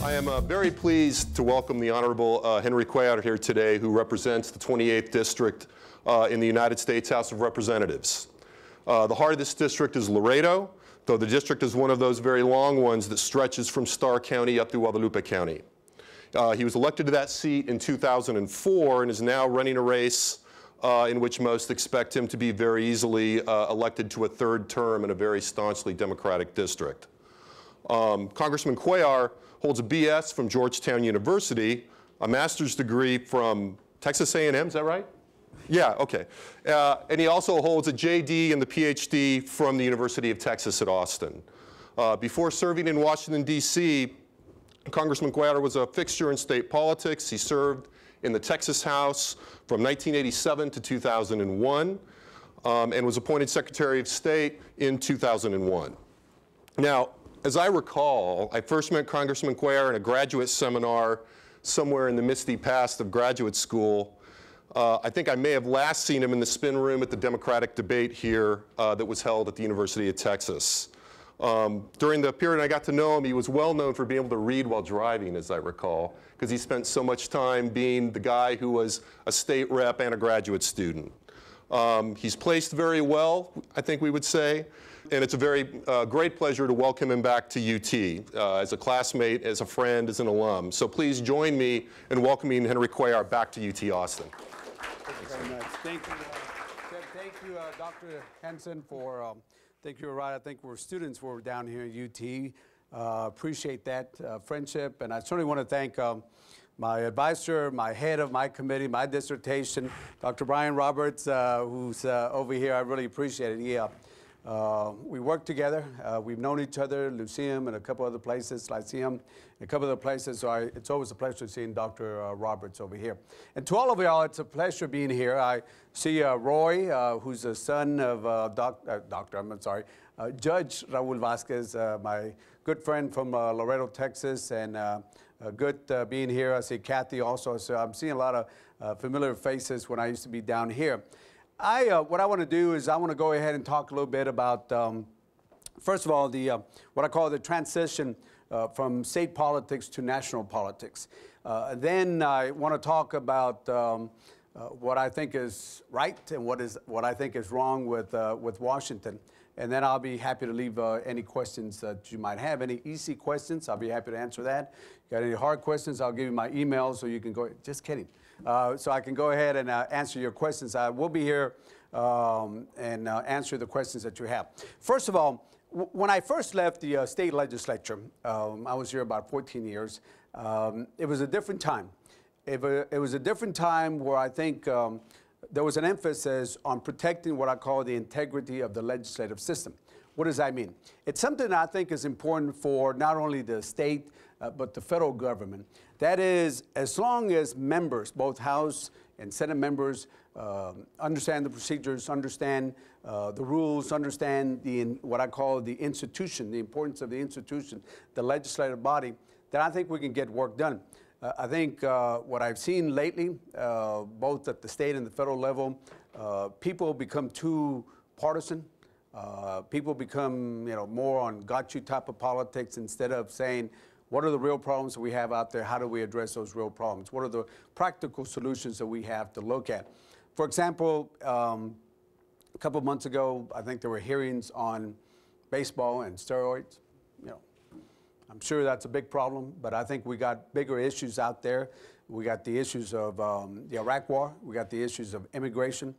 I am very pleased to welcome the Honorable Henry Cuellar here today, who represents the 28th District in the United States House of Representatives. The heart of this district is Laredo, though the district is one of those very long ones that stretches from Starr County up to Guadalupe County. He was elected to that seat in 2004 and is now running a race in which most expect him to be very easily elected to a third term in a very staunchly Democratic district. Congressman Cuellar holds a BS from Georgetown University, a master's degree from Texas A&M, is that right? Yeah, okay. And he also holds a JD and the PhD from the University of Texas at Austin. Before serving in Washington, D.C., Congressman Cuellar was a fixture in state politics. He served in the Texas House from 1987 to 2001 and was appointed Secretary of State in 2001. Now, as I recall, I first met Congressman Cuellar in a graduate seminar somewhere in the misty past of graduate school. I think I may have last seen him in the spin room at the Democratic debate here that was held at the University of Texas. During the period I got to know him, he was well known for being able to read while driving, as I recall, because he spent so much time being the guy who was a state rep and a graduate student. He's placed very well, I think we would say, and it's a very great pleasure to welcome him back to UT as a classmate, as a friend, as an alum. So please join me in welcoming Henry Cuellar back to UT Austin. Thank you very much. Thank you, Dr. Henson, for, thank you, right. I think we're students who are down here at UT. Appreciate that friendship, and I certainly want to thank my advisor, my head of my committee, my dissertation, Dr. Brian Roberts, who's over here. I really appreciate it. We work together. We've known each other, Lyceum and a couple other places, Lyceum, a couple other places. So it's always a pleasure seeing Dr. Roberts over here. And to all of y'all, it's a pleasure being here. I see Roy, who's the son of Judge Raul Vasquez, my good friend from Laredo, Texas, and good being here. I see Kathy also. So I'm seeing a lot of familiar faces when I used to be down here. What I want to do is I want to go ahead and talk a little bit about, first of all, what I call the transition from state politics to national politics. Then I want to talk about what I think is right and what I think is wrong with Washington. And then I'll be happy to leave any questions that you might have. Any easy questions, I'll be happy to answer that. Got any hard questions, I'll give you my email so you can go, just kidding. So I can go ahead and answer your questions. I will be here and answer the questions that you have. First of all, when I first left the state legislature, I was here about 14 years, it was a different time. It was a different time where I think there was an emphasis on protecting what I call the integrity of the legislative system. What does that mean? It's something that I think is important for not only the state, but the federal government. That is, as long as members, both House and Senate members, understand the procedures, understand the rules, understand what I call the institution, the importance of the institution, the legislative body, then I think we can get work done. I think what I've seen lately, both at the state and the federal level, people become too partisan. People become, more on got you type of politics instead of saying, what are the real problems that we have out there? How do we address those real problems? What are the practical solutions that we have to look at? For example, a couple of months ago, I think there were hearings on baseball and steroids. I'm sure that's a big problem, but I think we got bigger issues out there. We got the issues of the Iraq War. We got the issues of immigration.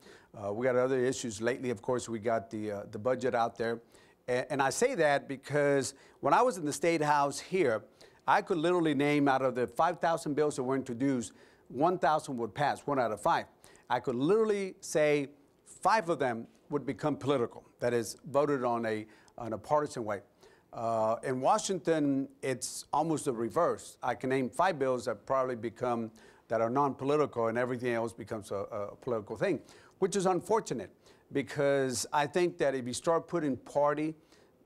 We got other issues lately. Of course, we got the budget out there. And I say that because when I was in the State House here, I could literally name out of the 5,000 bills that were introduced, 1,000 would pass, 1 out of 5. I could literally say 5 of them would become political. That is, voted on a partisan way. In Washington, it's almost the reverse. I can name 5 bills that probably become, that are non-political, and everything else becomes a political thing, which is unfortunate, because I think that if you start putting party,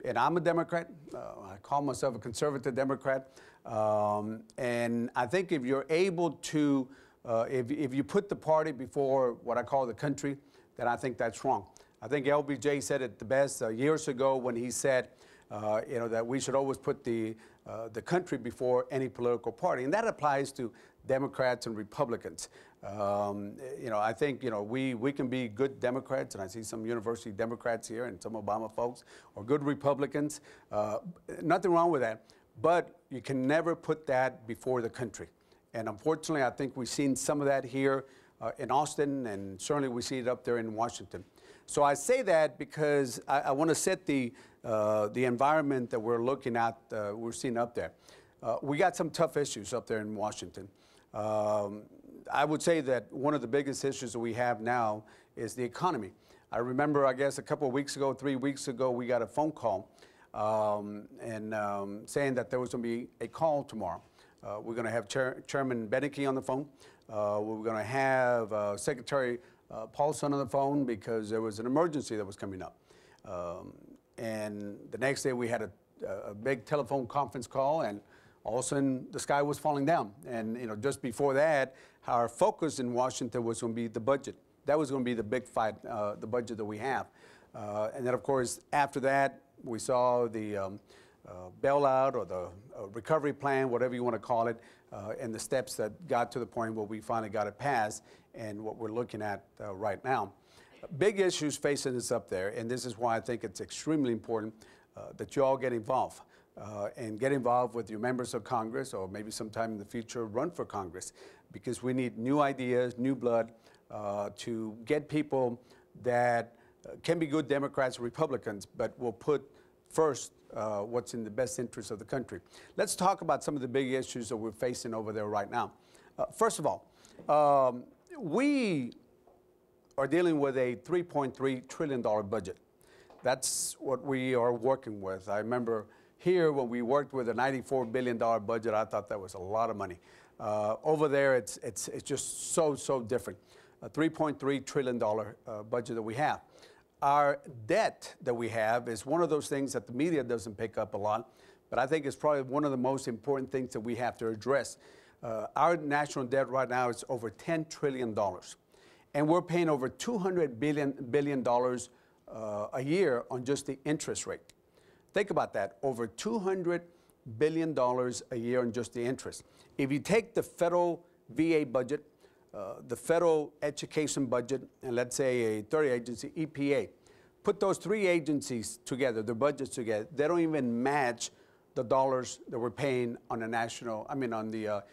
and I'm a Democrat, I call myself a conservative Democrat, and I think if you're able to, if you put the party before what I call the country, then I think that's wrong. I think LBJ said it the best years ago when he said, that we should always put the the country before any political party. And that applies to Democrats and Republicans. I think, we can be good Democrats, and I see some university Democrats here and some Obama folks, or good Republicans. Nothing wrong with that. But you can never put that before the country. And unfortunately, I think we've seen some of that here in Austin, and certainly we see it up there in Washington. So I say that because I want to set the environment that we're looking at, we're seeing up there. We got some tough issues up there in Washington. I would say that one of the biggest issues that we have now is the economy. I remember, I guess, a couple of weeks ago, 3 weeks ago, we got a phone call saying that there was going to be a call tomorrow. We're going to have Chairman Beneke on the phone. We're going to have Secretary Paulson on the phone because there was an emergency that was coming up. And the next day we had a big telephone conference call, and all of a sudden the sky was falling down. And just before that, our focus in Washington was going to be the budget. That was going to be the big fight, the budget that we have. And then, of course, after that, we saw the bailout or the recovery plan, whatever you want to call it, and the steps that got to the point where we finally got it passed and what we're looking at right now. Big issues facing us up there, and this is why I think it's extremely important that you all get involved and get involved with your members of Congress, or maybe sometime in the future run for Congress, because we need new ideas, new blood to get people that can be good Democrats or Republicans, but will put first what's in the best interest of the country. Let's talk about some of the big issues that we're facing over there right now. First of all, we are dealing with a $3.3 trillion budget. That's what we are working with. I remember here when we worked with a $94 billion budget, I thought that was a lot of money. Over there, it's just so different. A $3.3 trillion budget that we have. Our debt that we have is one of those things that the media doesn't pick up a lot, but I think it's probably one of the most important things that we have to address. Our national debt right now is over $10 trillion, and we're paying over $200 billion a year on just the interest rate. Think about that, over $200 billion a year on just the interest. If you take the federal VA budget, the federal education budget, and let's say a third agency, EPA, put those three agencies together, their budgets together, they don't even match the dollars that we're paying on the national, on the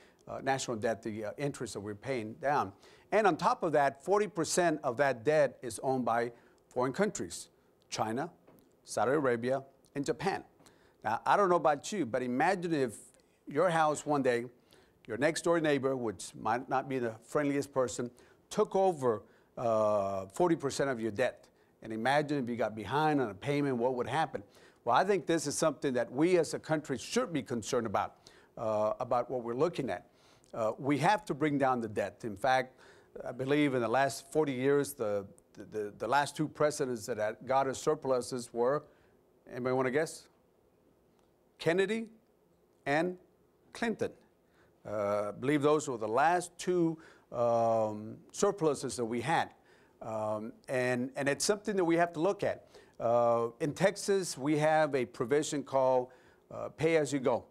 national debt, the interest that we're paying down. And on top of that, 40% of that debt is owned by foreign countries, China, Saudi Arabia, and Japan. Now, I don't know about you, but imagine if your house one day, your next door neighbor, which might not be the friendliest person, took over 40% of your debt. And imagine if you got behind on a payment, what would happen? Well, I think this is something that we as a country should be concerned about what we're looking at. We have to bring down the debt. In fact, I believe in the last 40 years, the last two presidents that got us surpluses were, anybody want to guess? Kennedy and Clinton. I believe those were the last two surpluses that we had. And it's something that we have to look at. In Texas, we have a provision called pay-as-you-go.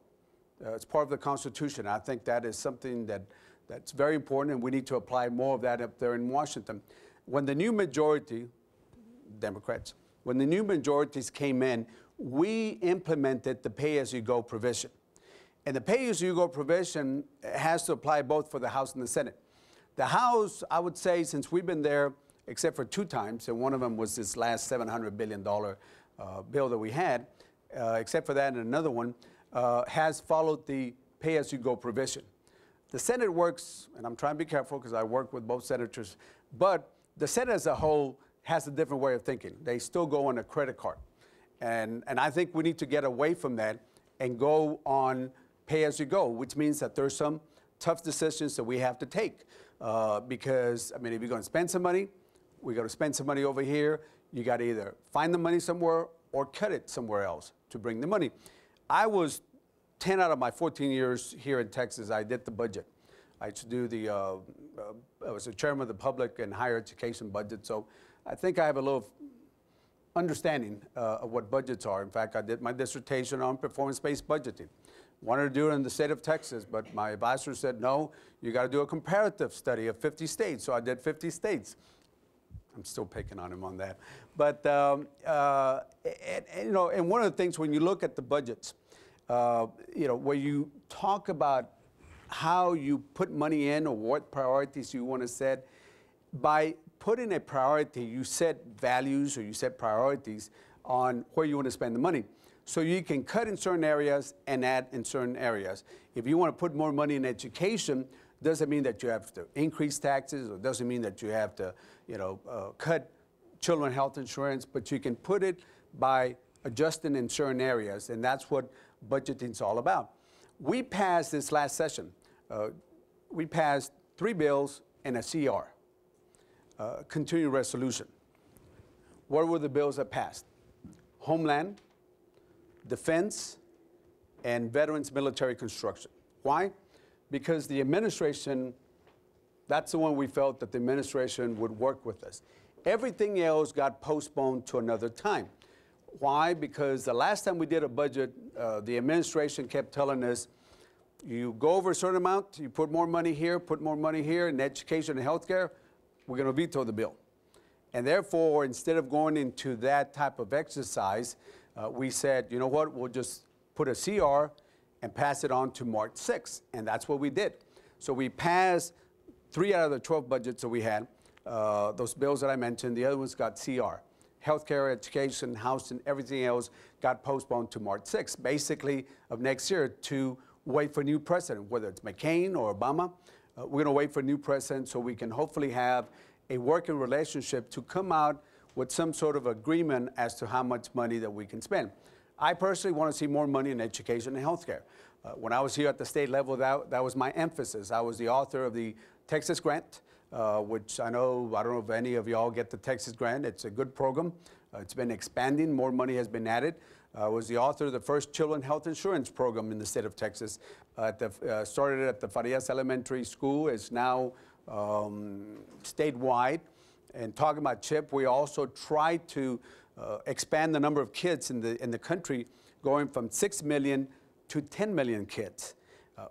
It's part of the Constitution. I think that is something that's very important, and we need to apply more of that up there in Washington. When the new majority, Democrats, when the new majorities came in, we implemented the pay-as-you-go provision. And the pay-as-you-go provision has to apply both for the House and the Senate. The House, I would say, since we've been there, except for 2 times, and one of them was this last $700 billion bill that we had, except for that and another one, has followed the pay-as-you-go provision. The Senate works, and I'm trying to be careful because I work with both senators, but the Senate as a whole has a different way of thinking. They still go on a credit card. And I think we need to get away from that and go on pay-as-you-go, which means that there's some tough decisions that we have to take. Because, if you're going to spend some money, we got to spend some money over here. You got to either find the money somewhere or cut it somewhere else to bring the money. I was 10 out of my 14 years here in Texas, I did the budget. I used to do I was the chairman of the public and higher education budget, so I think I have a little understanding of what budgets are. In fact, I did my dissertation on performance-based budgeting. Wanted to do it in the state of Texas, but my advisor said, no, you got to do a comparative study of 50 states. So I did 50 states. I'm still picking on him on that. But, you know, and one of the things when you look at the budgets, you know, where you talk about how you put money in or what priorities you want to set, by putting a priority, you set values or you set priorities on where you want to spend the money. So you can cut in certain areas and add in certain areas. If you want to put more money in education, doesn't mean that you have to increase taxes, or doesn't mean that you have to, you know, cut children's health insurance, but you can put it by adjusting in certain areas, and that's what budgeting is all about. We passed this last session. We passed 3 bills and a CR, continuing resolution. What were the bills that passed? Homeland, Defense, and Veterans Military Construction. Why? Because the administration, that's the one we felt that the administration would work with us. Everything else got postponed to another time. Why? Because the last time we did a budget, the administration kept telling us, you go over a certain amount, you put more money here, in education and healthcare, we're going to veto the bill. And therefore, instead of going into that type of exercise, we said, you know what, we'll just put a CR and pass it on to March 6th. And that's what we did. So we passed 3 out of the 12 budgets that we had, those bills that I mentioned. The other ones got CR. Healthcare, education, housing, everything else got postponed to March 6th, basically of next year, to wait for a new president, whether it's McCain or Obama. We're going to wait for a new president so we can hopefully have a working relationship to come out with some sort of agreement as to how much money that we can spend. I personally want to see more money in education and healthcare. When I was here at the state level, that was my emphasis. I was the author of the Texas Grant, which I don't know if any of y'all get the Texas Grant. It's a good program. It's been expanding. More money has been added. I was the author of the first children's health insurance program in the state of Texas. Started at the Farias Elementary School. It's now statewide. And talking about CHIP, we also tried to expand the number of kids in the country, going from 6 million to 10 million kids.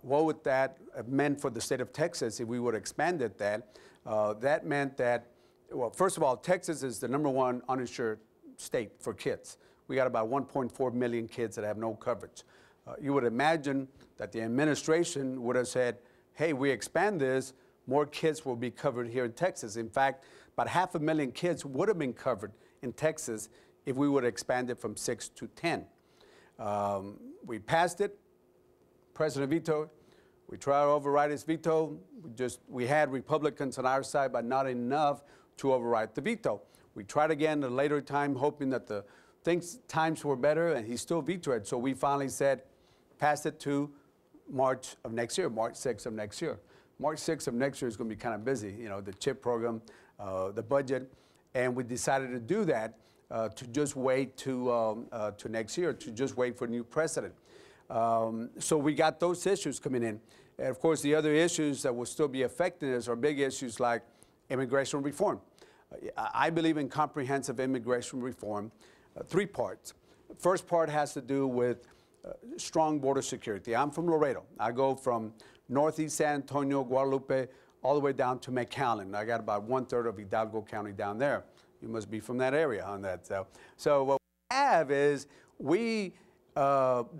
What would that have meant for the state of Texas if we would have expanded that? That meant that, well, first of all, Texas is the #1 uninsured state for kids. We got about 1.4 million kids that have no coverage. You would imagine that the administration would have said, hey, we expand this, more kids will be covered here in Texas. In fact, about 500,000 kids would have been covered in Texas if we would have expanded from 6 to 10. We passed it. President vetoed. We tried to override his veto. We had Republicans on our side, but not enough to override the veto. We tried again at a later time, hoping that the times were better, and he still vetoed it. So we finally said, pass it to March of next year, March 6th of next year. March 6th of next year is going to be kind of busy, you know, the CHIP program, the budget, and we decided to do that to just wait to next year, to just wait for a new president. So we got those issues coming in. And of course, the other issues that will still be affecting us are big issues like immigration reform. I believe in comprehensive immigration reform, 3 parts. First part has to do with strong border security. I'm from Laredo. I go from northeast San Antonio, Guadalupe, all the way down to McAllen. I got about 1/3 of Hidalgo County down there. You must be from that area on that. So what we have is we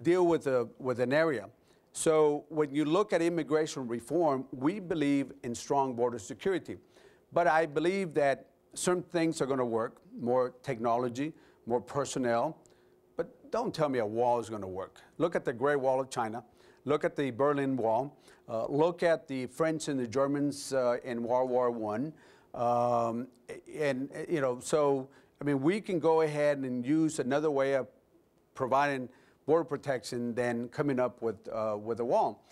deal with an area. So when you look at immigration reform, we believe in strong border security. But I believe that certain things are going to work, more technology, more personnel. But don't tell me a wall is going to work. Look at the Great Wall of China. Look at the Berlin Wall. Look at the French and the Germans in World War I. And, you know, so, I mean, we can go ahead and use another way of providing border protection than coming up with a wall.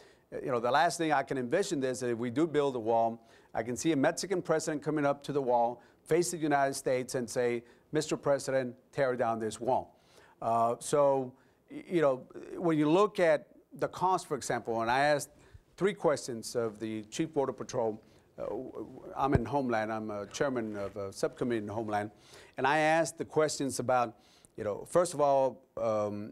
You know, the last thing I can envision is that if we do build a wall, I can see a Mexican president coming up to the wall, face the United States and say, Mr. President, tear down this wall. So, you know, when you look at the cost, for example, and I asked 3 questions of the Chief Border Patrol. I'm in Homeland. I'm a chairman of a subcommittee in Homeland. And I asked the questions about, first of all,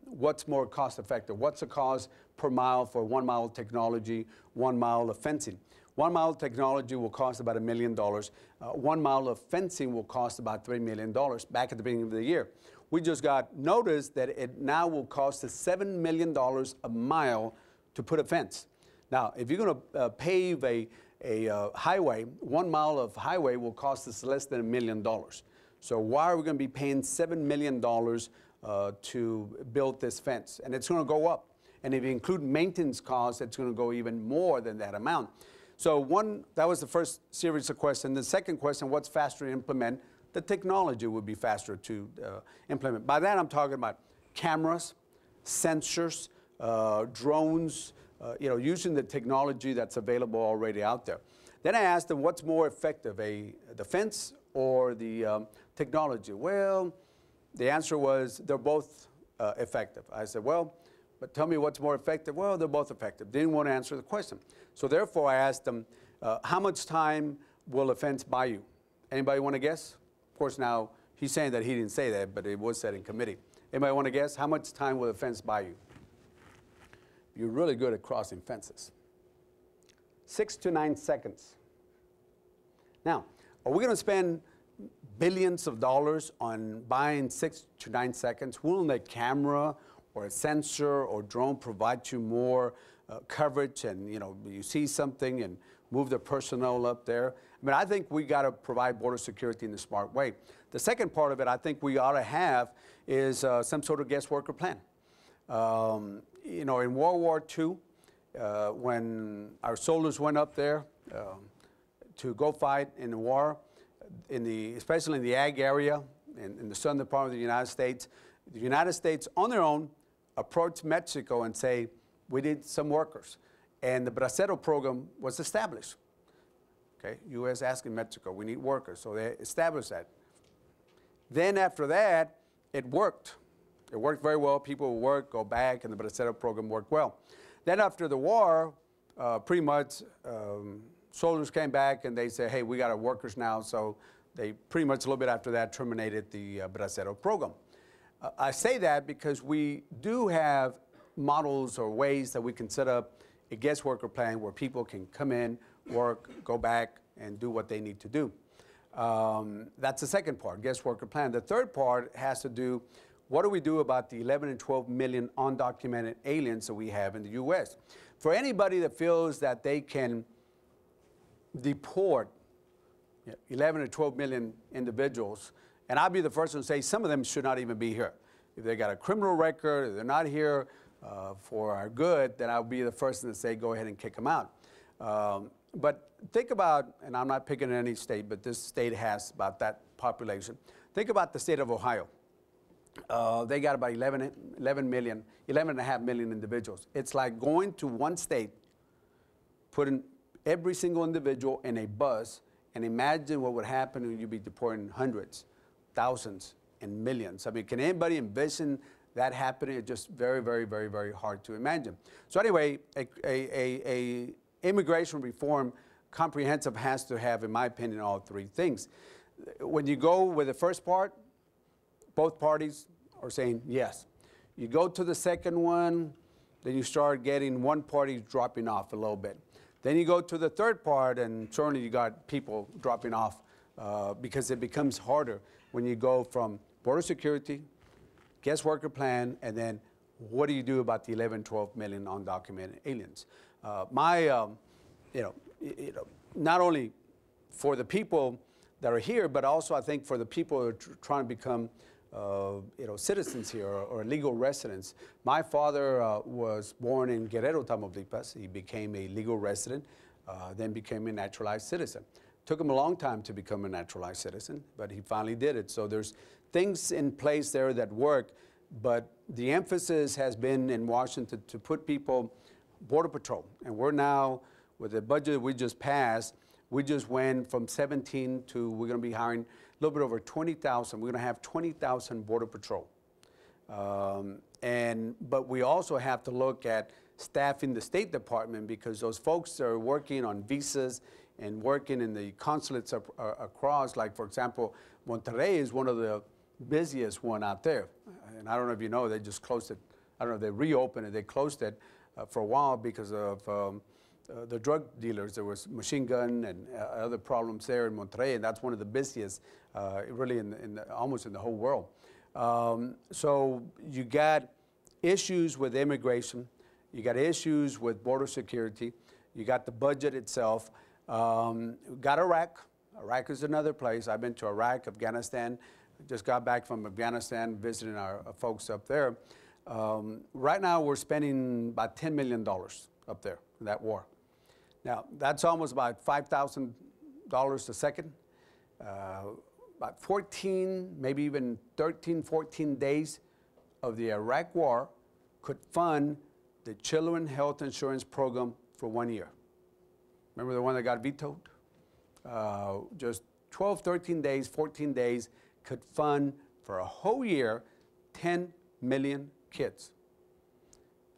what's more cost effective? What's the cost per mile for 1 mile technology, 1 mile of fencing? 1 mile technology will cost about $1 million. 1 mile of fencing will cost about $3 million back at the beginning of the year. We just got notice that it now will cost us $7 million a mile to put a fence. Now, if you're going to pave a highway, 1 mile of highway will cost us less than $1 million. So why are we going to be paying $7 million to build this fence? And it's going to go up. And if you include maintenance costs, it's going to go even more than that amount. So that was the first series of questions. The second question, what's faster to implement? The technology would be faster to implement. By that, I'm talking about cameras, sensors, drones, using the technology that's available already out there. Then I asked them, what's more effective, the fence or the technology? Well, the answer was they're both effective. I said, well, but tell me what's more effective. Well, they're both effective. They didn't want to answer the question. So therefore, I asked them, how much time will a fence buy you? Anybody want to guess? Of course, now he's saying that he didn't say that, but it was said in committee. Anybody want to guess? How much time will a fence buy you? You're really good at crossing fences. 6 to 9 seconds. Now, are we going to spend billions of dollars on buying 6 to 9 seconds? Will a camera or a sensor or drone provide you more coverage and you see something and move the personnel up there? I mean, I think we got to provide border security in a smart way. The second part of it I think we ought to have is some sort of guest worker plan. In World War II, when our soldiers went up there to go fight in the war, especially in the ag area, in the southern part of the United States on their own approached Mexico and say, we need some workers. And the Bracero program was established. Okay, U.S. asking Mexico, we need workers. So they established that. Then after that, it worked. It worked very well. People would work, go back, and the Bracero program worked well. Then after the war, pretty much soldiers came back and they said, hey, we got our workers now. So they pretty much a little bit after that terminated the Bracero program. I say that because we do have models or ways that we can set up a guest worker plan where people can come in, work, go back, and do what they need to do. That's the second part, guest worker plan. The third part has to do, what do we do about the 11 and 12 million undocumented aliens that we have in the U.S.? For anybody that feels that they can deport 11 or 12 million individuals, and I'll be the first one to say some of them should not even be here. If they got a criminal record, if they're not here for our good, then I'll be the first one to say go ahead and kick them out. But think about, and I'm not picking any state, but this state has about that population. Think about the state of Ohio. They got about 11.5 million individuals. It's like going to one state, putting every single individual in a bus, and imagine what would happen when you'd be deporting hundreds, thousands, and millions. I mean, can anybody envision that happening? It's just very, very, very, very hard to imagine. So anyway, a immigration reform comprehensive has to have, in my opinion, all three things. When you go with the first part, both parties are saying yes. You go to the second one, then you start getting one party dropping off a little bit. Then you go to the third part, and certainly you got people dropping off because it becomes harder when you go from border security, guest worker plan, and then what do you do about the 11, 12 million undocumented aliens? Not only for the people that are here, but also I think for the people who are trying to become citizens here or legal residents. My father was born in Guerrero, Tamaulipas. He became a legal resident, then became a naturalized citizen. Took him a long time to become a naturalized citizen, but he finally did it. So there's things in place there that work, but the emphasis has been in Washington to put people, Border Patrol, and we're now, with the budget we just passed, we just went from 17 to, we're going to be hiring a little bit over 20,000. We're going to have 20,000 Border Patrol. But we also have to look at staffing the State Department, because those folks that are working on visas and working in the consulates across, like for example, Monterrey is one of the busiest one out there. and I don't know if you know, they just closed it. I don't know if they reopened it. They closed it for a while because of the drug dealers. There was machine gun and other problems there in Monterrey, and that's one of the busiest, really, almost in the whole world. So you got issues with immigration, you got issues with border security, you got the budget itself. Got Iraq. Iraq is another place. I've been to Iraq, Afghanistan. Just got back from Afghanistan, visiting our folks up there. Right now, we're spending about $10 million up there in that war. Now, that's almost about $5,000 a second. About 14, maybe even 13, 14 days of the Iraq war could fund the Children's Health Insurance Program for 1 year. Remember the one that got vetoed? Just 12, 13 days, 14 days could fund for a whole year 10 million kids.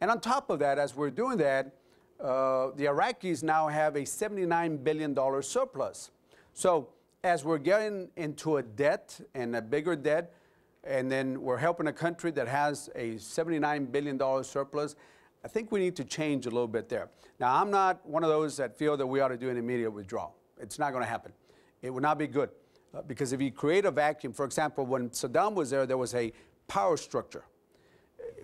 And on top of that, as we're doing that, the Iraqis now have a $79 billion surplus. So as we're getting into a debt and a bigger debt, and then we're helping a country that has a $79 billion surplus, I think we need to change a little bit there. Now, I'm not one of those that feel that we ought to do an immediate withdrawal. It's not going to happen. It would not be good. Because if you create a vacuum, for example, when Saddam was there was a power structure.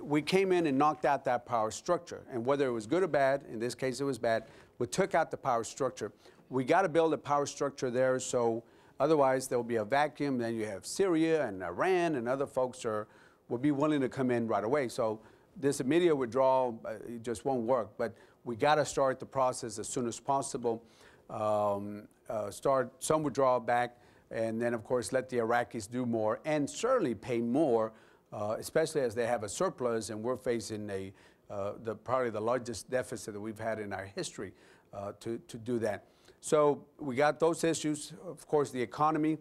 We came in and knocked out that power structure. And whether it was good or bad, in this case it was bad, we took out the power structure. We got to build a power structure there, so otherwise there will be a vacuum. Then you have Syria and Iran and other folks will be willing to come in right away. So this immediate withdrawal it just won't work. But we got to start the process as soon as possible. Start some withdrawal back, and then of course let the Iraqis do more and certainly pay more, especially as they have a surplus and we're facing probably the largest deficit that we've had in our history to do that. So we got those issues. Of course, the economy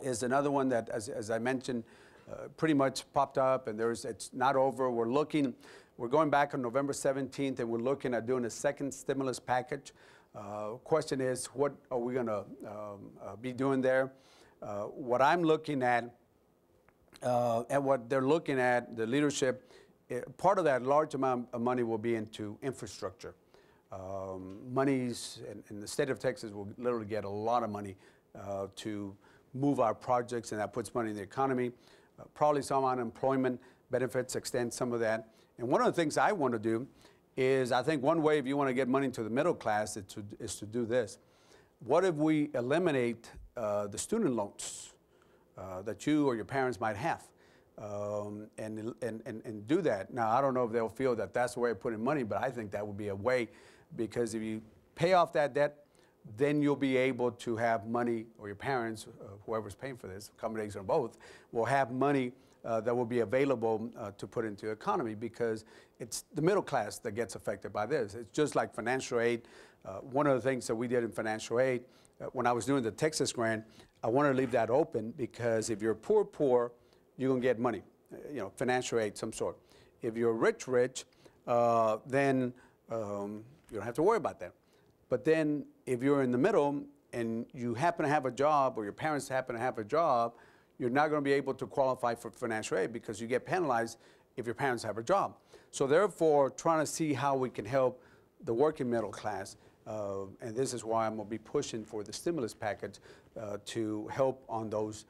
is another one that, as I mentioned, pretty much popped up, and it's not over. We're going back on November 17th, and we're looking at doing a second stimulus package. Question is, what are we going to be doing there? What I'm looking at, and what they're looking at, the leadership, part of that large amount of money will be into infrastructure. Monies, in the state of Texas will literally get a lot of money to move our projects, and that puts money in the economy. Probably some unemployment benefits, extend some of that. And one of the things I want to do is, I think one way if you want to get money to the middle class is to do this. What if we eliminate the student loans that you or your parents might have and do that? Now, I don't know if they'll feel that that's the way of putting money, but I think that would be a way, because if you pay off that debt, then you'll be able to have money, or your parents, whoever's paying for this, a combination of both, will have money that will be available to put into the economy, because it's the middle class that gets affected by this. It's just like financial aid. One of the things that we did in financial aid, when I was doing the Texas grant, I wanted to leave that open, because if you're poor, you're going to get money, financial aid, some sort. If you're rich, then you don't have to worry about that. But then if you're in the middle and you happen to have a job, or your parents happen to have a job, you're not going to be able to qualify for financial aid, because you get penalized if your parents have a job. So therefore, trying to see how we can help the working middle class, and this is why I'm going to be pushing for the stimulus package to help on those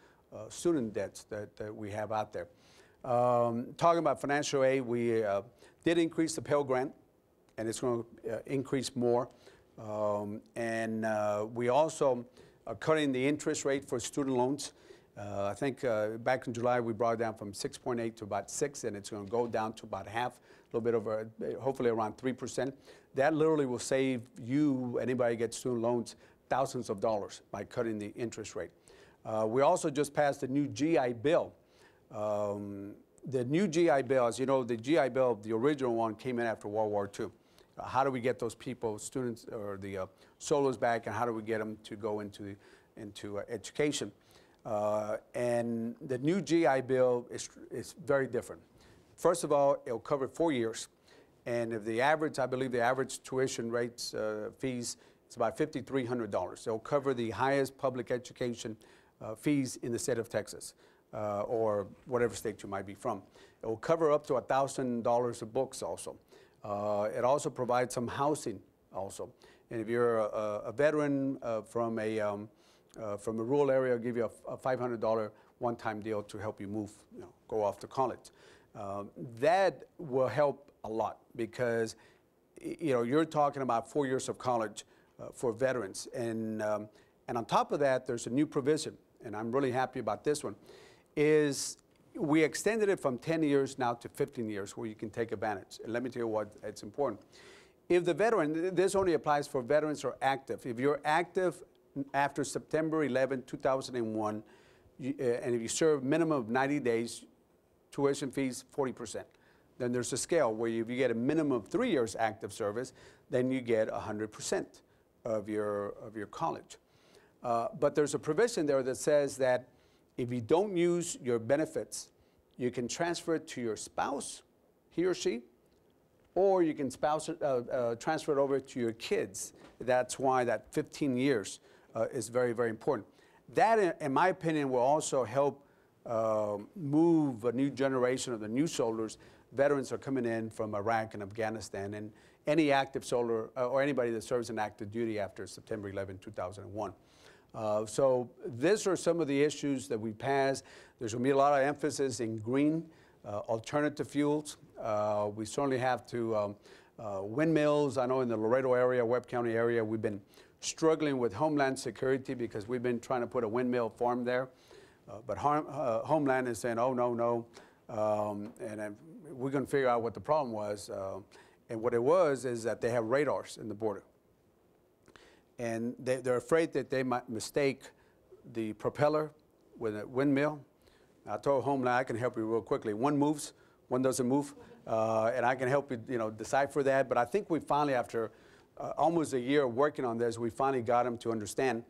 student debts that we have out there. Talking about financial aid, we did increase the Pell Grant, and it's going to increase more. We also are cutting the interest rate for student loans. I think back in July we brought it down from 6.8 to about 6, and it's going to go down to about half, a little bit over, hopefully around 3%. That literally will save you, anybody who gets student loans, thousands of dollars by cutting the interest rate. We also just passed a new GI Bill. The new GI Bill, as you know, the GI Bill, the original one, came in after World War II. How do we get those people, students, or the solos back, and how do we get them to go into education? And the new GI Bill is very different. First of all, it'll cover 4 years. And if the average, I believe the average tuition rates, fees, it's about $5,300. It'll cover the highest public education fees in the state of Texas. or whatever state you might be from. It will cover up to $1,000 of books also. It also provides some housing also. And if you're a veteran from a rural area, it'll give you a $500 one-time deal to help you move, go off to college. That will help a lot because, you're talking about 4 years of college for veterans. And on top of that, there's a new provision, and I'm really happy about this one, is we extended it from 10 years now to 15 years where you can take advantage. And let me tell you what, it's important. If the veteran, this only applies for veterans who are active. If you're active after September 11, 2001, and if you serve minimum of 90 days, tuition fees 40%. Then there's a scale where if you get a minimum of 3 years active service, then you get 100% of your college. But there's a provision there that says that if you don't use your benefits, you can transfer it to your spouse, he or she, or you can transfer it over to your kids. That's why that 15 years is very, very important. That, in my opinion, will also help move a new generation of the new soldiers. Veterans are coming in from Iraq and Afghanistan, and any active soldier or anybody that serves in active duty after September 11, 2001. So these are some of the issues that we passed. There's going to be a lot of emphasis in green, alternative fuels. We certainly have to, windmills. I know in the Laredo area, Webb County area, we've been struggling with Homeland Security because we've been trying to put a windmill farm there. But Homeland is saying, oh, no, no. And we're going to figure out what the problem was. And what it was is that they have radars in the border. And they're afraid that they might mistake the propeller with a windmill. I told Homeland, I can help you real quickly. One moves, one doesn't move. And I can help you, decipher that. But I think we finally, after almost a year of working on this, we finally got them to understand.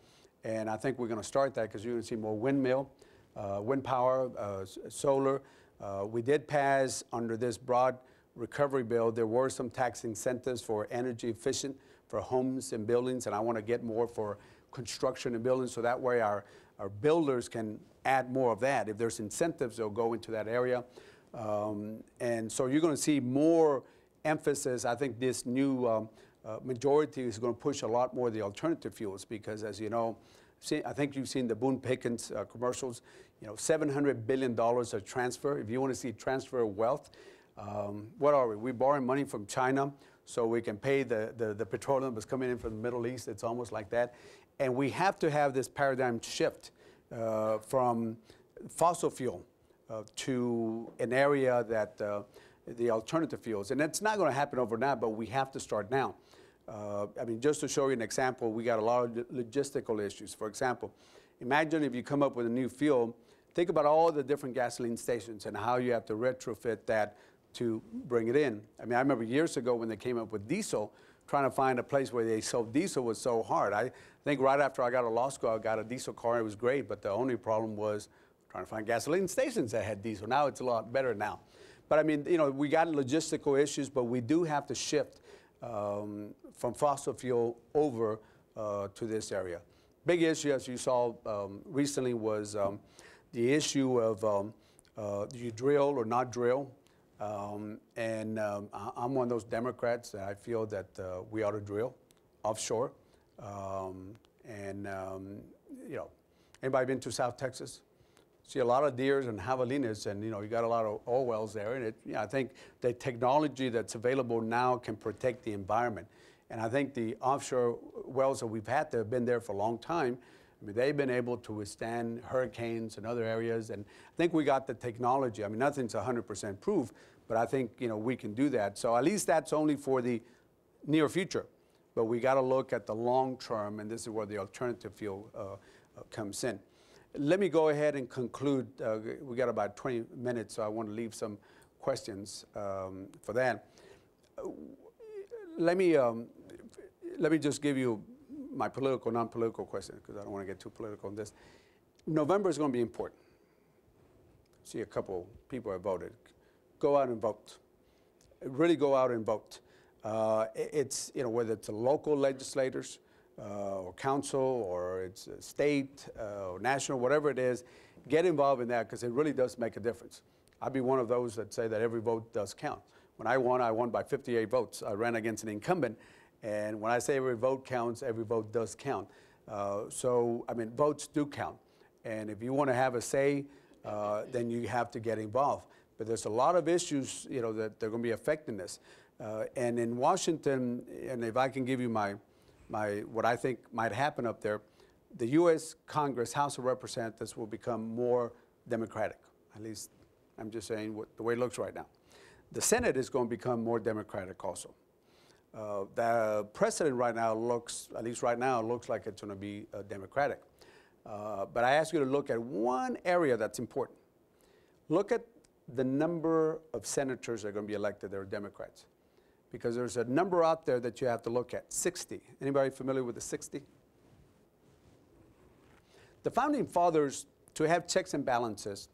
And I think we're going to start that because you're going to see more windmill, wind power, solar. We did pass under this broad recovery bill, there were some tax incentives for energy efficient for homes and buildings, and I want to get more for construction and buildings so that way our builders can add more of that. If there's incentives, they'll go into that area. And so you're going to see more emphasis. I think this new majority is going to push a lot more of the alternative fuels because, as you know, I think you've seen the Boone Pickens commercials, $700 billion of transfer. If you want to see transfer of wealth, what are we? We're borrowing money from China so we can pay the petroleum that's coming in from the Middle East. It's almost like that. And we have to have this paradigm shift from fossil fuel to an area that the alternative fuels. And it's not going to happen overnight, but we have to start now. I mean, just to show you an example, we got a lot of logistical issues. For example, imagine if you come up with a new fuel, think about all the different gasoline stations and how you have to retrofit that to bring it in. I mean, I remember years ago when they came up with diesel, trying to find a place where they sold diesel was so hard. I think right after I got to law school, I got a diesel car. It was great, but the only problem was trying to find gasoline stations that had diesel. Now it's a lot better now. But I mean, we got logistical issues, but we do have to shift from fossil fuel over to this area. Big issue, as you saw recently, was the issue of do you drill or not drill? I'm one of those Democrats that I feel that we ought to drill offshore. Anybody been to South Texas? See a lot of deers and javelinas, and you got a lot of oil wells there. And I think the technology that's available now can protect the environment. And I think the offshore wells that we've had that have been there for a long time, I mean, they've been able to withstand hurricanes and other areas. And I think we got the technology. I mean, nothing's 100% proof, but I think we can do that. So at least that's only for the near future. But we got to look at the long term, and this is where the alternative fuel comes in. Let me go ahead and conclude. We got about 20 minutes, so I want to leave some questions for that. Let me just give you my political, non-political question, because I don't want to get too political on this. November is going to be important. See, a couple people have voted. Go out and vote. Really go out and vote. It's whether it's the local legislators, or council, or it's state, or national, whatever it is, get involved in that because it really does make a difference. I'd be one of those that say that every vote does count. When I won by 58 votes. I ran against an incumbent, and when I say every vote counts, every vote does count. So, I mean, votes do count. And if you want to have a say, then you have to get involved. But there's a lot of issues, you know, that they're going to be affecting this. And in Washington, and if I can give you what I think might happen up there, the U.S. Congress, House of Representatives will become more Democratic. At least I'm just saying the way it looks right now. The Senate is going to become more Democratic also. The precedent right now at least right now, looks like it's going to be Democratic. But I ask you to look at one area that's important. Look at the number of senators that are going to be elected that are Democrats. Because there's a number out there that you have to look at, 60. Anybody familiar with the 60? The Founding Fathers, to have checks and balances,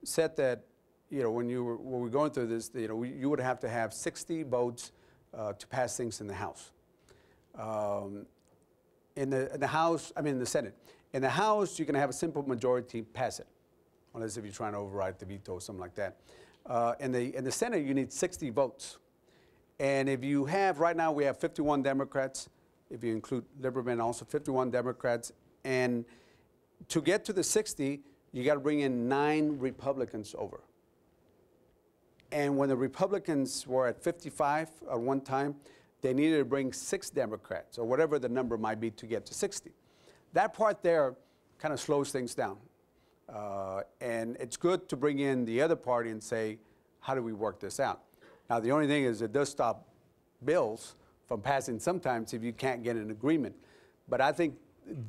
said that, you know, when we were going through this, you know, you would have to have 60 votes to pass things in the House. In the House, I mean in the Senate. In the House, you can have a simple majority pass it, unless if you're trying to override the veto or something like that. In the Senate, you need 60 votes. And if you have, right now we have 51 Democrats, if you include Lieberman also, 51 Democrats. And to get to the 60, you got to bring in 9 Republicans over. And when the Republicans were at 55 at one time, they needed to bring 6 Democrats, or whatever the number might be, to get to 60. That part there kind of slows things down. And it's good to bring in the other party and say, how do we work this out? Now, the only thing is it does stop bills from passing sometimes if you can't get an agreement. But I think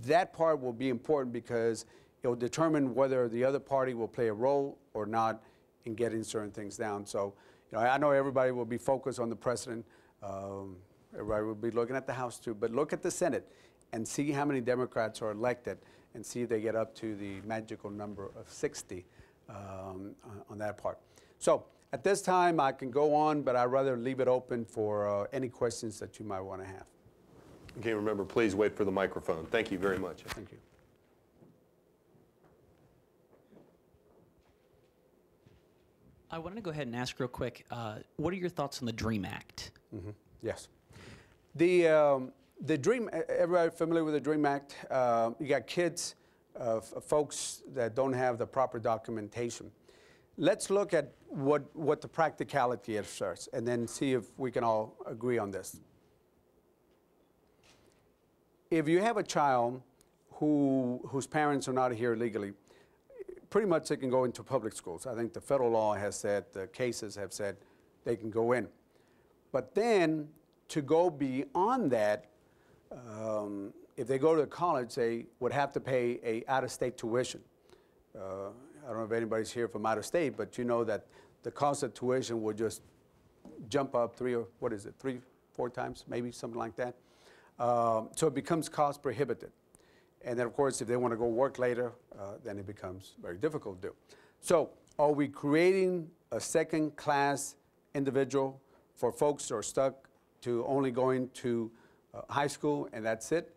that part will be important because it will determine whether the other party will play a role or not in getting certain things down. So, you know, I know everybody will be focused on the president. Everybody will be looking at the House too. But look at the Senate and see how many Democrats are elected and see if they get up to the magical number of 60 on that part. So at this time, I can go on, but I'd rather leave it open for any questions that you might want to have. Okay, remember, please wait for the microphone. Thank you very much. Thank you. I wanted to go ahead and ask real quick, what are your thoughts on the DREAM Act? Mm-hmm. Yes. The DREAM, everybody familiar with the DREAM Act? You got kids, folks that don't have the proper documentation. Let's look at what the practicality is first, and then see if we can all agree on this. If you have a child whose parents are not here legally, pretty much they can go into public schools. I think the federal law has said, the cases have said they can go in. But then to go beyond that, if they go to college, they would have to pay a out-of-state tuition. I don't know if anybody's here from out of state, but you know that the cost of tuition would just jump up 3 or 4 times, maybe something like that. So it becomes cost prohibitive. And then, of course, if they want to go work later, then it becomes very difficult to do. So are we creating a second-class individual for folks who are stuck to only going to high school and that's it?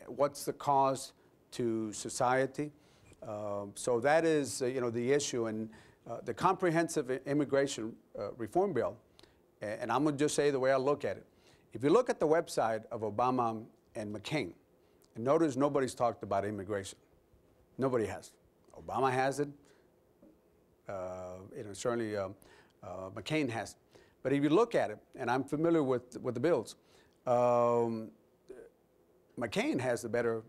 What's the cost to society? So that is, you know, the issue. And the comprehensive immigration reform bill, and I'm going to just say the way I look at it. If you look at the website of Obama and McCain, and notice nobody's talked about immigration. Nobody has. Obama has it. You know, certainly McCain has it. But if you look at it, and I'm familiar with the bills, McCain has the better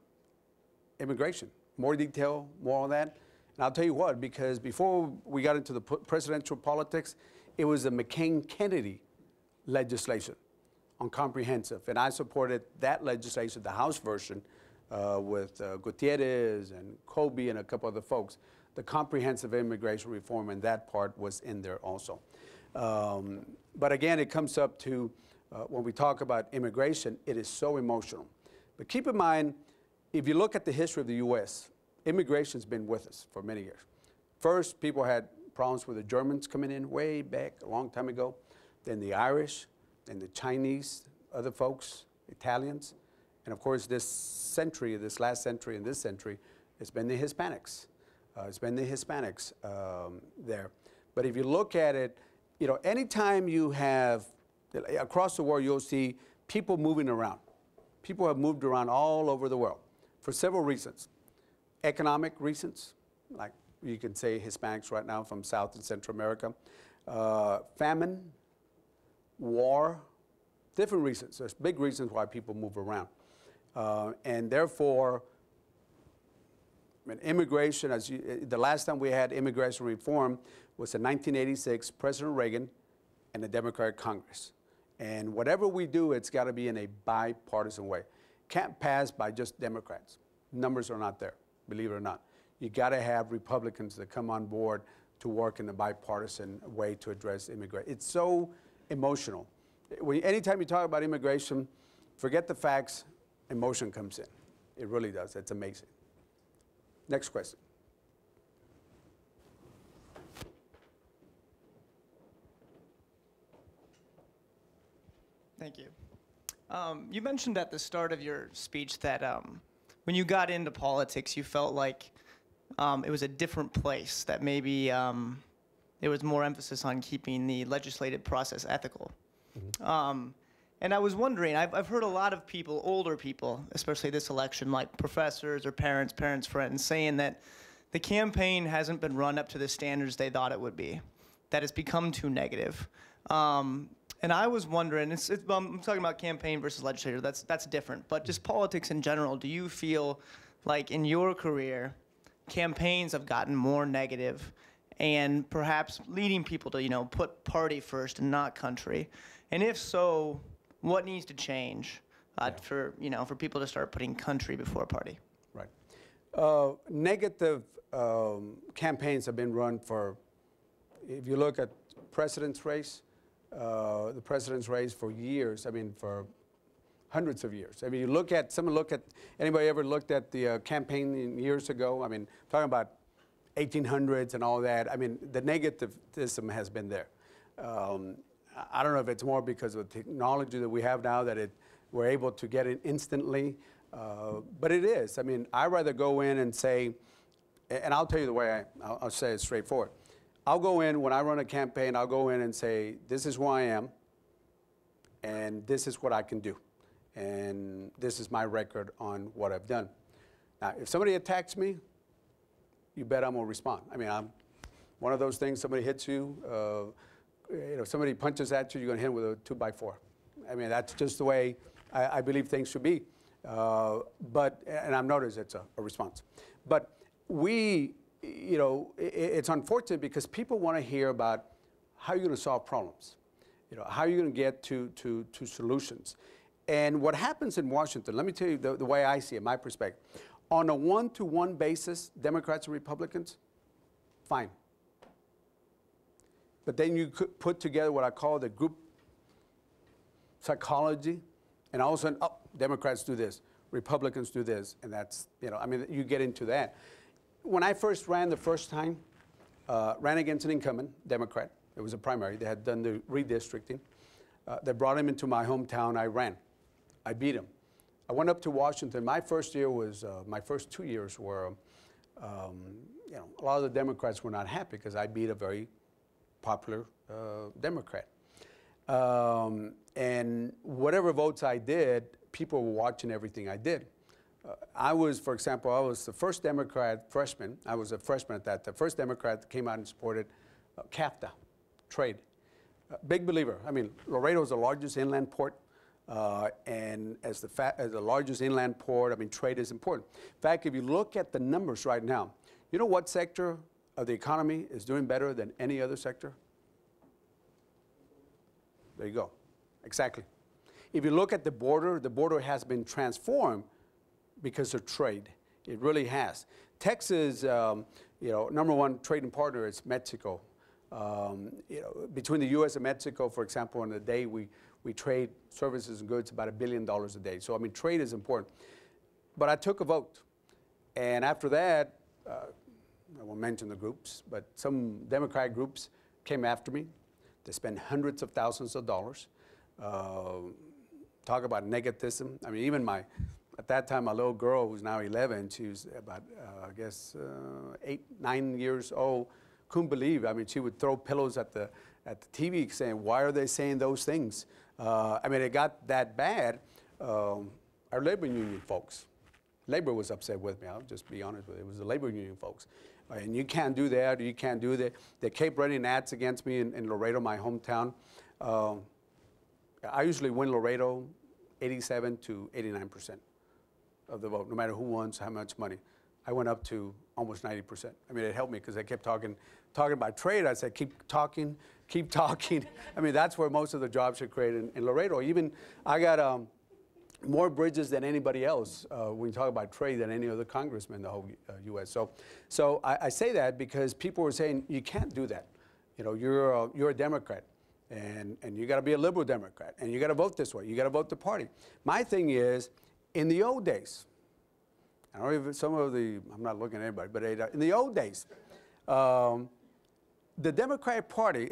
immigration. More detail, more on that. And I'll tell you what, because before we got into the presidential politics, it was the McCain-Kennedy legislation on comprehensive. And I supported that legislation, the House version, with Gutierrez and Colby and a couple other folks. The comprehensive immigration reform, and that part was in there also. But again, it comes up to when we talk about immigration, it is so emotional. But keep in mind, if you look at the history of the U.S., immigration's been with us for many years. First, people had problems with the Germans coming in way back a long time ago, then the Irish, then the Chinese, other folks, Italians, And of course, this century, this last century and this century, it's been the Hispanics. There. But if you look at it, you know, anytime you have, across the world, you'll see people moving around. People have moved around all over the world for several reasons. Economic reasons, like you can say Hispanics right now from South and Central America. Famine, war, different reasons. There's big reasons why people move around. And therefore, I mean, immigration, the last time we had immigration reform was in 1986, President Reagan and the Democratic Congress. And whatever we do, it's got to be in a bipartisan way. Can't pass by just Democrats. Numbers are not there, believe it or not. You got to have Republicans that come on board to work in a bipartisan way to address immigration. It's so emotional. Anytime you talk about immigration, forget the facts, emotion comes in. It really does. It's amazing. Next question. Thank you. You mentioned at the start of your speech that when you got into politics, you felt like it was a different place, that maybe there was more emphasis on keeping the legislative process ethical. Mm-hmm. And I was wondering, I've heard a lot of people, older people, especially this election, like professors or parents' friends, saying that the campaign hasn't been run up to the standards they thought it would be, that it's become too negative. And I was wondering, I'm talking about campaign versus legislature, that's different, but just politics in general, do you feel like in your career, campaigns have gotten more negative and perhaps leading people to, you know, put party first and not country? And if so, what needs to change for people to start putting country before party? Right. Negative campaigns have been run for, if you look at president's race, the president's race for years, I mean, for hundreds of years. I mean, anybody ever looked at the campaign years ago? I mean, talking about 1800s and all that. I mean, the negativism has been there. I don't know if it's more because of the technology that we have now that we're able to get it instantly, but it is. I mean, I'd rather go in and say, and I'll tell you the way I'll say it straightforward. I'll go in, when I run a campaign, I'll go in and say, this is who I am, and this is what I can do, and this is my record on what I've done. Now, if somebody attacks me, you bet I'm going to respond. I mean, I'm one of those things, somebody hits you, somebody punches at you, you're going to hit them with a 2x4. I mean, that's just the way I believe things should be. And I've noticed it's a response. But it's unfortunate because people want to hear about how you're going to solve problems, how you're going to get to solutions. And what happens in Washington, let me tell you the way I see it, my perspective. On a one-to-one basis, Democrats and Republicans, fine. But then you could put together what I call the group psychology, and all of a sudden, oh, Democrats do this, Republicans do this, and that's, I mean, you get into that. When I first ran the first time, ran against an incumbent, Democrat. It was a primary. They had done the redistricting. They brought him into my hometown. I ran. I beat him. I went up to Washington. My first year was, my first 2 years were, a lot of the Democrats were not happy because I beat a very popular Democrat. And whatever votes I did, people were watching everything I did. For example, I was the first Democrat freshman. I was a freshman at that. The first Democrat that came out and supported CAFTA, trade. Big believer. I mean, Laredo is the largest inland port. And as the largest inland port, I mean, trade is important. In fact, if you look at the numbers right now, you know what sector of the economy is doing better than any other sector? There you go. Exactly. If you look at the border has been transformed because of trade. It really has. Texas, number one trading partner is Mexico. Between the U.S. and Mexico, for example, in a day we trade services and goods about $1 billion a day. So, I mean, trade is important. But I took a vote. And after that, I won't mention the groups, but some Democratic groups came after me. They spent hundreds of thousands of dollars. talk about negativism. I mean, even at that time, my little girl, who's now 11, she was about, I guess, 8, 9 years old, couldn't believe. I mean, she would throw pillows at the TV saying, why are they saying those things? I mean, it got that bad. Our labor union folks, labor was upset with me. I'll just be honest with you. It was the labor union folks. And you can't do that, or you can't do that. They kept running ads against me in Laredo, my hometown. I usually win Laredo 87 to 89% of the vote, no matter who wins, how much money. I went up to almost 90%. I mean, it helped me because they kept talking about trade. I said, keep talking, keep talking. I mean, that's where most of the jobs are created in Laredo. Even I got more bridges than anybody else when you talk about trade than any other congressman in the whole U.S. So I say that because people were saying, you can't do that. You know, you're a Democrat. And you got to be a liberal Democrat, and you got to vote this way. You got to vote the party. My thing is, in the old days, I don't know if some of the, I'm not looking at anybody, but in the old days, the Democratic Party,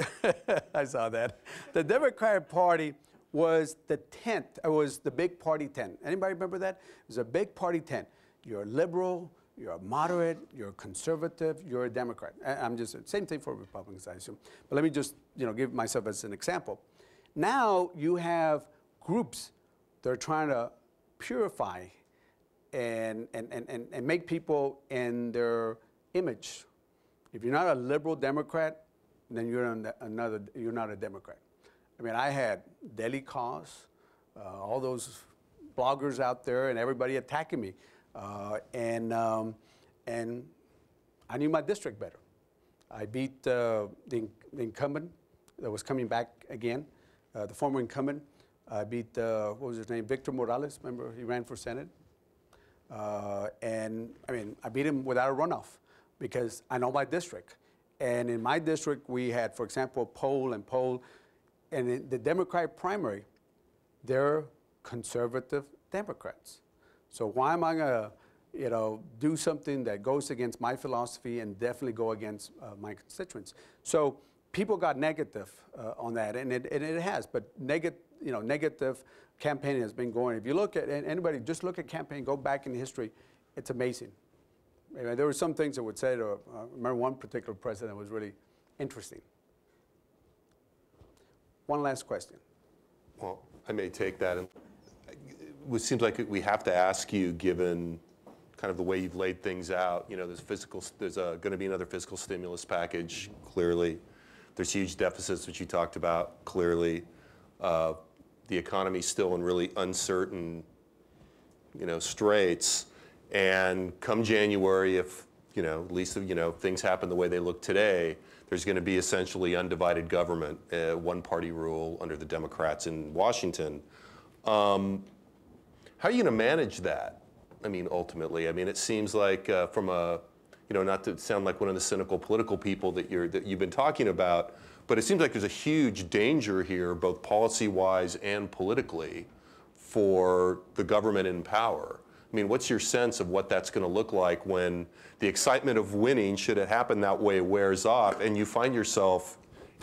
I saw that, the Democratic Party was the tent, it was the big party tent. Anybody remember that? It was a big party tent. You're a liberal, you're a moderate, you're a conservative, you're a Democrat. I'm just, same thing for Republicans, I assume. But let me just, give myself as an example. Now you have groups that are trying to purify and make people in their image. If you're not a liberal Democrat, then you're not a Democrat. I mean, I had Deli Cause, all those bloggers out there, and everybody attacking me. And I knew my district better. I beat the incumbent that was coming back again, the former incumbent. I beat, what was his name, Victor Morales, remember he ran for Senate? And I mean, I beat him without a runoff because I know my district. And in my district, we had, for example, poll, and in the Democratic primary, they're conservative Democrats. So why am I gonna, do something that goes against my philosophy and definitely go against my constituents? So people got negative on that, and it has. But negative campaigning has been going. If you look at anybody, just look at campaign, go back in history, it's amazing. I mean, there were some things that would say. I remember one particular president was really interesting. One last question. Well, I may take that. And it seems like we have to ask you, given kind of the way you've laid things out, there's going to be another fiscal stimulus package, clearly. There's huge deficits, which you talked about, clearly. The economy's still in really uncertain, straits. And come January, if, at least, things happen the way they look today, there's going to be essentially undivided government, one-party rule under the Democrats in Washington. How are you going to manage that? I mean, ultimately, it seems like from a, not to sound like one of the cynical political people that you've been talking about, but it seems like there's a huge danger here, both policy-wise and politically, for the government in power. I mean, what's your sense of what that's going to look like when the excitement of winning, should it happen that way, wears off, and you find yourself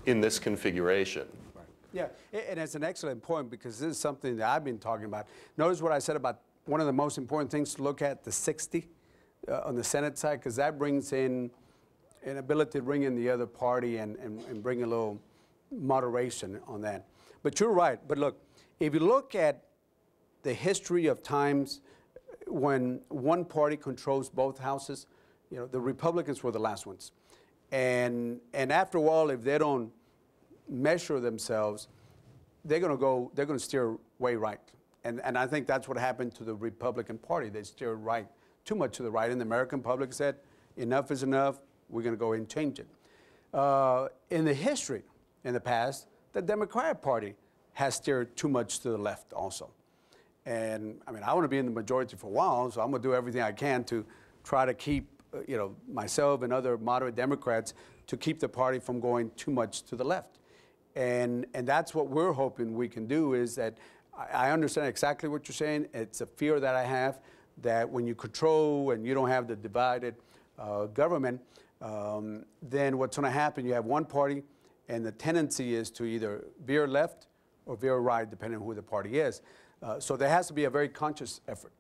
in this configuration? Right. Yeah, and it's an excellent point because this is something that I've been talking about. Notice what I said about one of the most important things to look at, the 60 on the Senate side, because that brings in an ability to bring in the other party and bring a little moderation on that. But you're right. But look, if you look at the history of times when one party controls both houses, the Republicans were the last ones. And after a while, if they don't measure themselves, they're going to steer way right. And I think that's what happened to the Republican Party. They steered right, too much to the right. And the American public said, enough is enough. We're going to go and change it. In the history, in the past, the Democratic Party has steered too much to the left also. And I want to be in the majority for a while, so I'm going to do everything I can to try to keep, myself and other moderate Democrats to keep the party from going too much to the left. And that's what we're hoping we can do, is that I understand exactly what you're saying. It's a fear that I have that when you control and you don't have the divided government, then what's going to happen, you have one party, and the tendency is to either veer left or veer right, depending on who the party is. So there has to be a very conscious effort,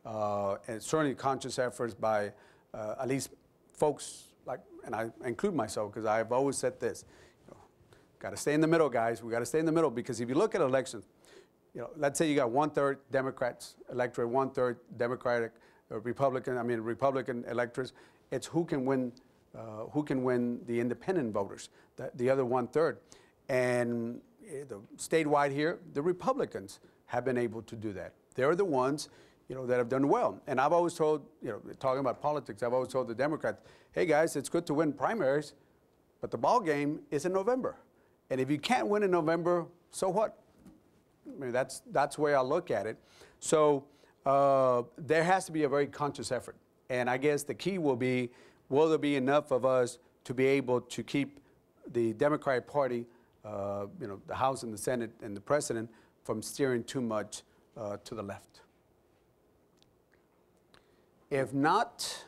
and certainly conscious efforts by at least folks like, and I include myself because I've always said this, got to stay in the middle, guys. We got to stay in the middle because if you look at elections, let's say you got 1/3 Democrats electorate, 1/3 Democratic, Republican electors. It's who can win the independent voters, the other 1/3. And statewide here, the Republicans have been able to do that. They're the ones, that have done well. And I've always told, talking about politics, I've always told the Democrats, hey guys, it's good to win primaries, but the ball game is in November. And if you can't win in November, so what? I mean, that's the way I look at it. So there has to be a very conscious effort. And I guess the key will be, will there be enough of us to be able to keep the Democratic Party, the House and the Senate and the President from steering too much to the left? If not,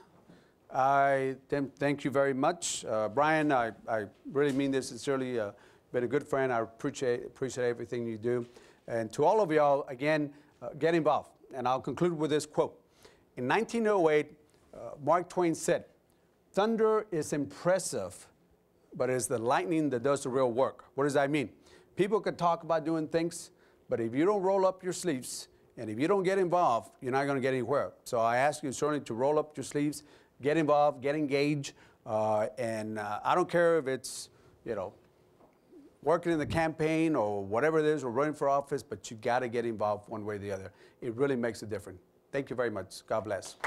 I thank you very much. Brian, I really mean this sincerely. Been a good friend. I appreciate everything you do. And to all of y'all, again, get involved. And I'll conclude with this quote. In 1908, Mark Twain said, "Thunder is impressive, but it's the lightning that does the real work." What does that mean? People can talk about doing things, but if you don't roll up your sleeves and if you don't get involved, you're not going to get anywhere. So I ask you certainly to roll up your sleeves, get involved, get engaged, and I don't care if it's, working in the campaign or whatever it is, or running for office, but you got to get involved one way or the other. It really makes a difference. Thank you very much. God bless.